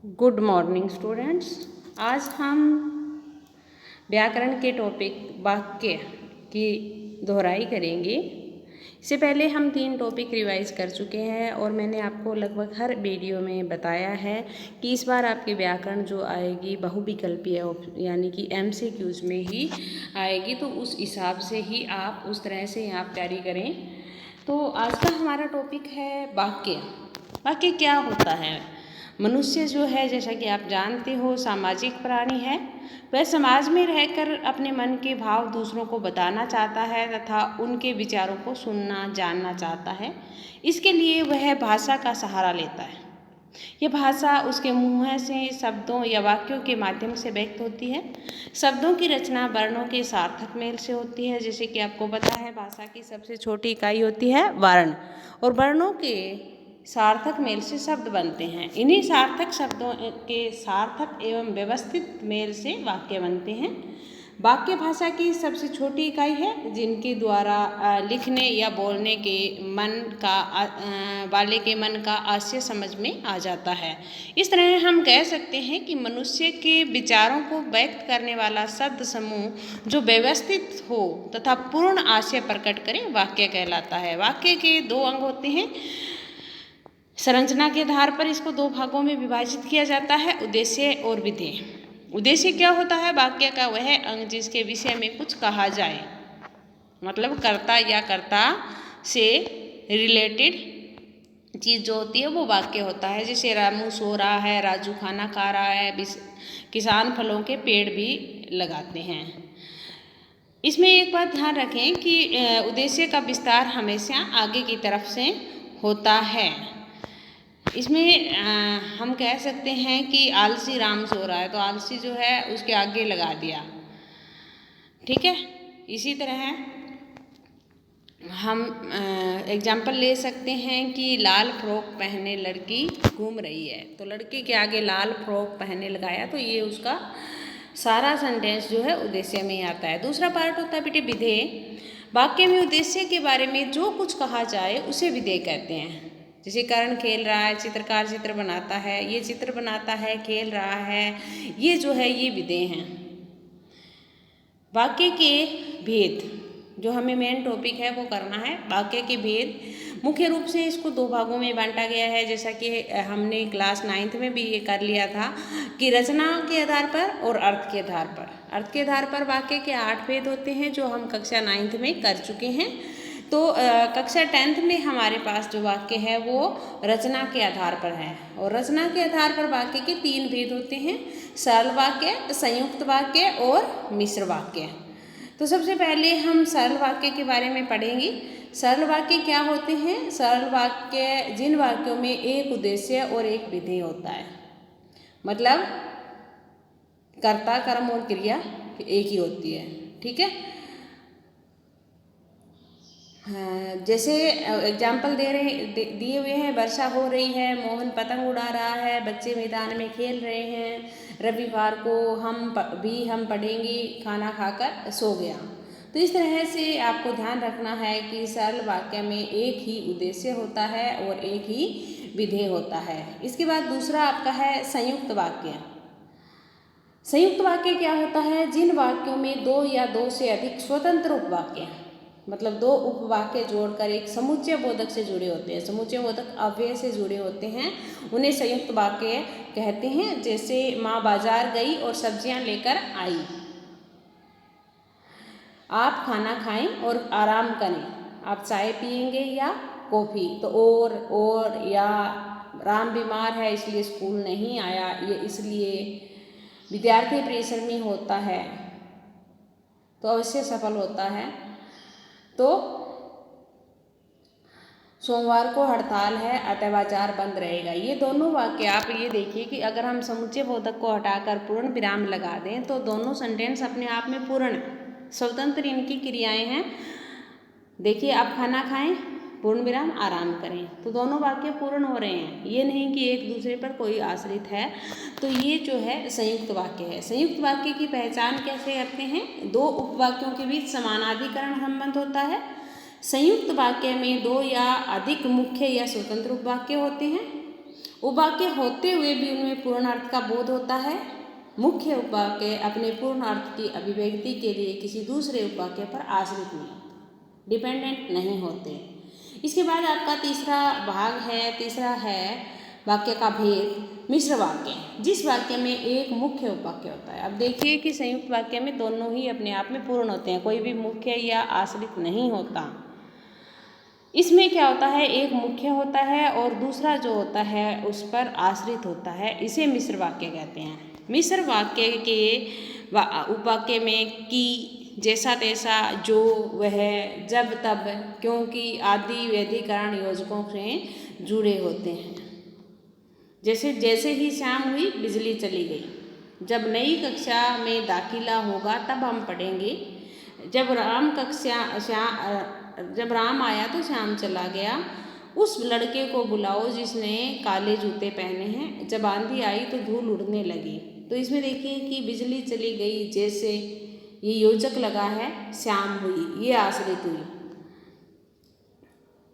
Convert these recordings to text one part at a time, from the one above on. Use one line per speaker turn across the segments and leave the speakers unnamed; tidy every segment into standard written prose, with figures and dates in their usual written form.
Good morning students. आज हम व्याकरण के टॉपिक वाक्य की दोहराई करेंगे। इससे पहले हम 3 टॉपिक रिवाइज कर चुके हैं और मैंने आपको लगभग हर वीडियो में बताया है कि इस बार आपके व्याकरण जो आएगी बहुविकल्पीय यानी कि MCQs में ही आएगी, तो उस हिसाब से ही आप उस तरह से यहाँ तैयारी करें। तो आज का हमारा टॉपिक है वाक्य। वाक्य क्या होता है? मनुष्य जो है, जैसा कि आप जानते हो, सामाजिक प्राणी है। वह समाज में रहकर अपने मन के भाव दूसरों को बताना चाहता है तथा उनके विचारों को सुनना जानना चाहता है। इसके लिए वह भाषा का सहारा लेता है। यह भाषा उसके मुँह से शब्दों या वाक्यों के माध्यम से व्यक्त होती है। शब्दों की रचना वर्णों के सार्थक मेल से होती है। जैसे कि आपको पता है, भाषा की सबसे छोटी इकाई होती है वर्ण, और वर्णों के सार्थक मेल से शब्द बनते हैं। इन्हीं सार्थक शब्दों के सार्थक एवं व्यवस्थित मेल से वाक्य बनते हैं। वाक्य भाषा की सबसे छोटी इकाई है, जिनके द्वारा लिखने या बोलने के वाले के मन का आशय समझ में आ जाता है। इस तरह हम कह सकते हैं कि मनुष्य के विचारों को व्यक्त करने वाला शब्द समूह जो व्यवस्थित हो तथा पूर्ण आशय प्रकट करे, वाक्य कहलाता है। वाक्य के 2 अंग होते हैं। संरचना के आधार पर इसको 2 भागों में विभाजित किया जाता है, उद्देश्य और विधेय। उद्देश्य क्या होता है? वाक्य का वह अंग जिसके विषय में कुछ कहा जाए, मतलब कर्ता या कर्ता से रिलेटेड चीज़ जो होती है वो वाक्य होता है। जैसे रामू सो रहा है, राजू खाना खा रहा है, किसान फलों के पेड़ भी लगाते हैं। इसमें एक बात ध्यान रखें कि उद्देश्य का विस्तार हमेशा आगे की तरफ से होता है। इसमें हम कह सकते हैं कि आलसी राम सो रहा है, तो आलसी जो है उसके आगे लगा दिया, ठीक है। इसी तरह हम एग्जाम्पल ले सकते हैं कि लाल फ्रॉक पहने लड़की घूम रही है, तो लड़के के आगे लाल फ्रॉक पहने लगाया, तो ये उसका सारा सेंटेंस जो है उद्देश्य में आता है। दूसरा पार्ट होता है बेटे विधेय। वाक्य में उद्देश्य के बारे में जो कुछ कहा जाए उसे विधेय कहते हैं। जैसे कर्ण खेल रहा है, चित्रकार चित्र बनाता है, ये चित्र बनाता है, खेल रहा है, ये जो है ये विधेय हैं। वाक्य के भेद जो हमें मेन टॉपिक है वो करना है। वाक्य के भेद मुख्य रूप से इसको 2 भागों में बांटा गया है, जैसा कि हमने क्लास 9th में भी ये कर लिया था कि रचना के आधार पर और अर्थ के आधार पर। अर्थ के आधार पर वाक्य के 8 भेद होते हैं, जो हम कक्षा 9th में कर चुके हैं। तो कक्षा 10th में हमारे पास जो वाक्य है वो रचना के आधार पर है, और रचना के आधार पर वाक्य के 3 भेद होते हैं: सरल वाक्य, संयुक्त वाक्य और मिश्र वाक्य। तो सबसे पहले हम सरल वाक्य के बारे में पढ़ेंगे। सरल वाक्य क्या होते हैं? सरल वाक्य जिन वाक्यों में एक उद्देश्य और एक विधेय होता है, मतलब कर्ता, कर्म और क्रिया एक ही होती है, ठीक है। जैसे एग्जाम्पल दिए हुए हैं, वर्षा हो रही है, मोहन पतंग उड़ा रहा है, बच्चे मैदान में खेल रहे हैं, रविवार को हम पढ़ेंगे, खाना खाकर सो गया। तो इस तरह से आपको ध्यान रखना है कि सरल वाक्य में एक ही उद्देश्य होता है और एक ही विधेय होता है। इसके बाद दूसरा आपका है संयुक्त वाक्य। संयुक्त वाक्य क्या होता है? जिन वाक्यों में 2 या 2 से अधिक स्वतंत्र उपवाक्य, मतलब 2 उपवाक्य जोड़कर एक समुच्चय बोधक से जुड़े होते हैं, समुच्चय बोधक अव्यय से जुड़े होते हैं, उन्हें संयुक्त वाक्य कहते हैं। जैसे माँ बाजार गई और सब्जियां लेकर आई, आप खाना खाएं और आराम करें, आप चाय पिएंगे या कॉफ़ी। तो और या राम बीमार है इसलिए स्कूल नहीं आया, ये इसलिए विद्यार्थी परिश्रमी होता है तो अवश्य सफल होता है, तो सोमवार को हड़ताल है अतः बाजार बंद रहेगा। ये दोनों वाक्य आप ये देखिए कि अगर हम समुच्चय बोधक को हटाकर पूर्ण विराम लगा दें तो दोनों सेंटेंस अपने आप में पूर्ण, स्वतंत्र इनकी क्रियाएं हैं। देखिए, आप खाना खाएं, पूर्ण विराम, आराम करें, तो दोनों वाक्य पूर्ण हो रहे हैं। ये नहीं कि एक दूसरे पर कोई आश्रित है। तो ये जो है संयुक्त वाक्य है। संयुक्त वाक्य की पहचान कैसे करते हैं? 2 उपवाक्यों के बीच समानाधिकरण संबंध होता है। संयुक्त वाक्य में 2 या अधिक मुख्य या स्वतंत्र उपवाक्य होते हैं उपवाक्य होते हुए भी उनमें पूर्ण अर्थ का बोध होता है। मुख्य उपवाक्य अपने पूर्ण अर्थ की अभिव्यक्ति के लिए किसी दूसरे उपवाक्य पर आश्रित नहीं होते, डिपेंडेंट नहीं होते। इसके बाद आपका तीसरा है वाक्य का भेद, मिश्र वाक्य, जिस वाक्य में एक मुख्य उपवाक्य होता है। अब देखिए कि संयुक्त वाक्य में दोनों ही अपने आप में पूर्ण होते हैं, कोई भी मुख्य या आश्रित नहीं होता। इसमें क्या होता है, एक मुख्य होता है और दूसरा जो होता है उस पर आश्रित होता है, इसे मिश्र वाक्य कहते हैं। मिश्र वाक्य के उपवाक्य में कि, जैसा तैसा, जो, वह, जब तब, क्योंकि आदि वैधिकरण योजकों से जुड़े होते हैं। जैसे ही शाम हुई बिजली चली गई। जब नई कक्षा में दाखिला होगा तब हम पढ़ेंगे। जब राम आया तो श्याम चला गया। उस लड़के को बुलाओ जिसने काले जूते पहने हैं। जब आंधी आई तो धूल उड़ने लगी। तो इसमें देखिए कि बिजली चली गई, जैसे ये योजक लगा है, श्याम हुई ये आश्रित हुई।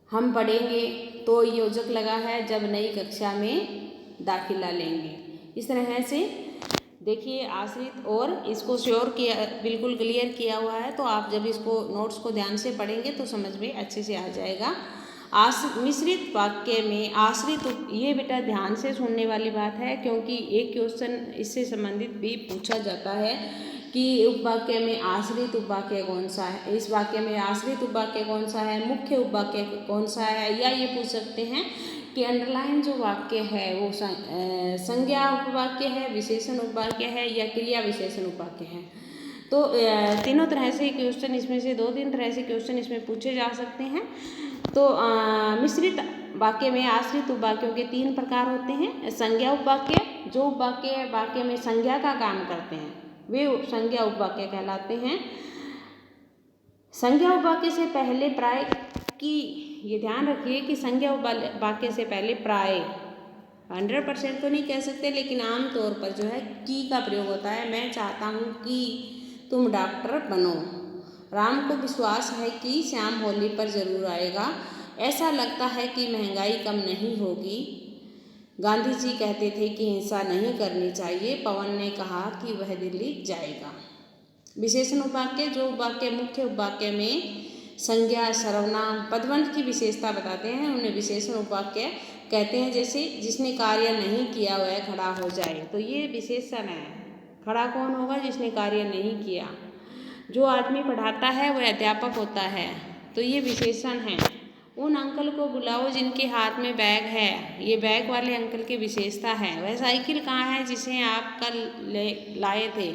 हम पढ़ेंगे तो योजक लगा है, जब नई कक्षा में दाखिला लेंगे। इस तरह से देखिए आश्रित, और इसको श्योर किया, बिल्कुल क्लियर किया हुआ है। तो आप जब इसको नोट्स को ध्यान से पढ़ेंगे तो समझ में अच्छे से आ जाएगा। मिश्रित वाक्य में आश्रित, ये बेटा ध्यान से सुनने वाली बात है, क्योंकि एक क्वेश्चन इससे संबंधित भी पूछा जाता है कि उपवाक्य में आश्रित उपवाक्य कौन सा है, इस वाक्य में आश्रित उपवाक्य कौन सा है, मुख्य उपवाक्य कौन सा है, या ये पूछ सकते हैं कि अंडरलाइन जो वाक्य है वो संज्ञा उपवाक्य है, विशेषण उपवाक्य है, या क्रिया विशेषण उपवाक्य है। तो तीनों तरह से क्वेश्चन इसमें से 2-3 तरह से क्वेश्चन इसमें पूछे जा सकते हैं। तो मिश्रित वाक्य में आश्रित उपवाक्यों के 3 प्रकार होते हैं। संज्ञा उपवाक्य, जो वाक्य में संज्ञा का काम करते हैं वे संज्ञा उपवाक्य कहलाते हैं। संज्ञा उपवाक्य से पहले प्राय की, ये ध्यान रखिए कि संज्ञा वाक्य से पहले प्राय 100% तो नहीं कह सकते, लेकिन आमतौर पर जो है की का प्रयोग होता है। मैं चाहता हूँ कि तुम डॉक्टर बनो। राम को विश्वास है कि श्याम होली पर जरूर आएगा। ऐसा लगता है कि महंगाई कम नहीं होगी। गांधी जी कहते थे कि हिंसा नहीं करनी चाहिए। पवन ने कहा कि वह दिल्ली जाएगा। विशेषण उपवाक्य, जो वाक्य मुख्य उपवाक्य में संज्ञा, सर्वनाम, पदवंत की विशेषता बताते हैं उन्हें विशेषण उपवाक्य कहते हैं। जैसे जिसने कार्य नहीं किया वह खड़ा हो जाए, तो ये विशेषण है। खड़ा कौन होगा? जिसने कार्य नहीं किया। जो आदमी पढ़ाता है वह अध्यापक होता है, तो ये विशेषण है। उन अंकल को बुलाओ जिनके हाथ में बैग है, ये बैग वाले अंकल की विशेषता है। वह साइकिल कहाँ है जिसे आप कल लाए थे,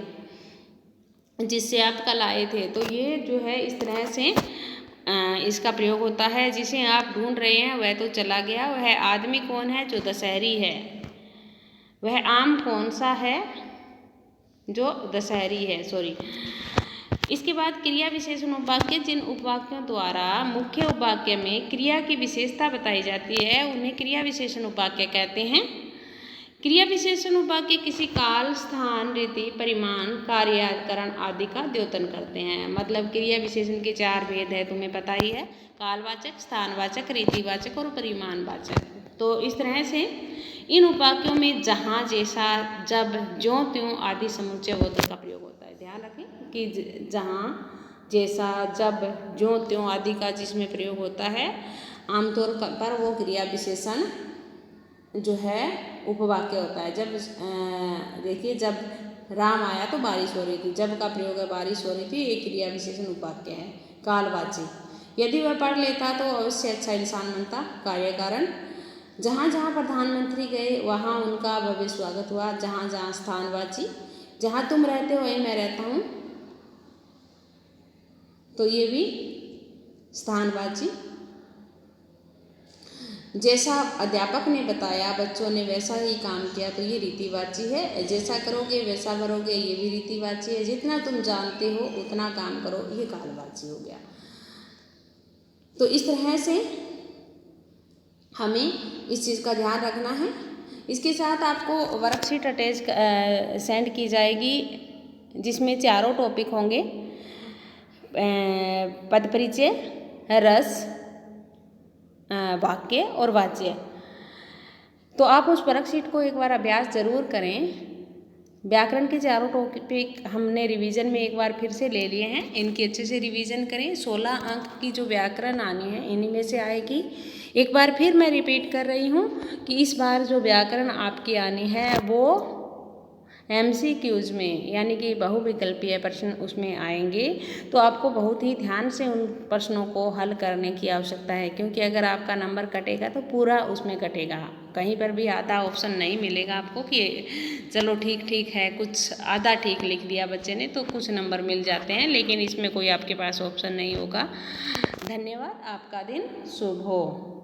जिससे आप कल आए थे। तो ये जो है इस तरह से इसका प्रयोग होता है। जिसे आप ढूंढ रहे हैं वह तो चला गया। वह आदमी कौन है? जो दशहरी है। वह आम कौन सा है? जो दशहरी है, सॉरी। इसके बाद क्रिया विशेषण उपवाक्य, जिन उपवाक्यों द्वारा मुख्य उपवाक्य में क्रिया की विशेषता बताई जाती है उन्हें क्रिया विशेषण उपवाक्य कहते हैं। क्रिया विशेषण उपवाक्य किसी काल, स्थान, रीति, परिमाण, कार्याकरण आदि का द्योतन करते हैं। मतलब क्रिया विशेषण के 4 भेद है, तुम्हें पता ही है। कालवाचक, स्थानवाचक, रीतिवाचक और परिमाणवाचक। तो इस तरह से इन उपवाक्यों में जहाँ, जैसा, जब, ज्यों, त्यों आदि समुच्चय बोधक का प्रयोग होता है। ध्यान रखें कि जहाँ, जैसा, जब, ज्यों, त्यों आदि का जिसमें प्रयोग होता है आमतौर पर वो क्रिया विशेषण जो है उपवाक्य होता है। जब देखिए, जब राम आया तो बारिश हो रही थी, जब का प्रयोग है बारिश हो रही थी, एक क्रिया विशेषण उपवाक्य है कालवाची। यदि वह पढ़ लेता तो अवश्य अच्छा इंसान बनता, कार्यकारण। जहाँ जहाँ प्रधानमंत्री गए वहाँ उनका भव्य स्वागत हुआ। जहाँ जहाँ, स्थानवाची। जहाँ तुम रहते हो वहीं मैं रहता हूँ, तो ये भी स्थानवाची। जैसा अध्यापक ने बताया बच्चों ने वैसा ही काम किया, तो ये रीतिवाची है। जैसा करोगे वैसा भरोगे, ये भी रीतिवाची है। जितना तुम जानते हो उतना काम करो, ये कालवाची हो गया। तो इस तरह से हमें इस चीज़ का ध्यान रखना है। इसके साथ आपको वर्कशीट अटैच सेंड की जाएगी, जिसमें चारों टॉपिक होंगे। पद परिचय, रस, वाक्य और वाच्य। तो आप उस वर्कशीट को एक बार अभ्यास ज़रूर करें। व्याकरण के चारों टॉपिक हमने रिवीजन में एक बार फिर से ले लिए हैं, इनकी अच्छे से रिवीजन करें। 16 अंक की जो व्याकरण आनी है इन्हीं में से आएगी। एक बार फिर मैं रिपीट कर रही हूँ कि इस बार जो व्याकरण आपकी आनी है वो MCQs में यानी कि बहुविकल्पीय प्रश्न उसमें आएंगे। तो आपको बहुत ही ध्यान से उन प्रश्नों को हल करने की आवश्यकता है, क्योंकि अगर आपका नंबर कटेगा तो पूरा उसमें कटेगा। कहीं पर भी आधा ऑप्शन नहीं मिलेगा आपको कि चलो ठीक ठीक है, कुछ आधा ठीक लिख दिया बच्चे ने तो कुछ नंबर मिल जाते हैं, लेकिन इसमें कोई आपके पास ऑप्शन नहीं होगा। धन्यवाद, आपका दिन शुभ हो।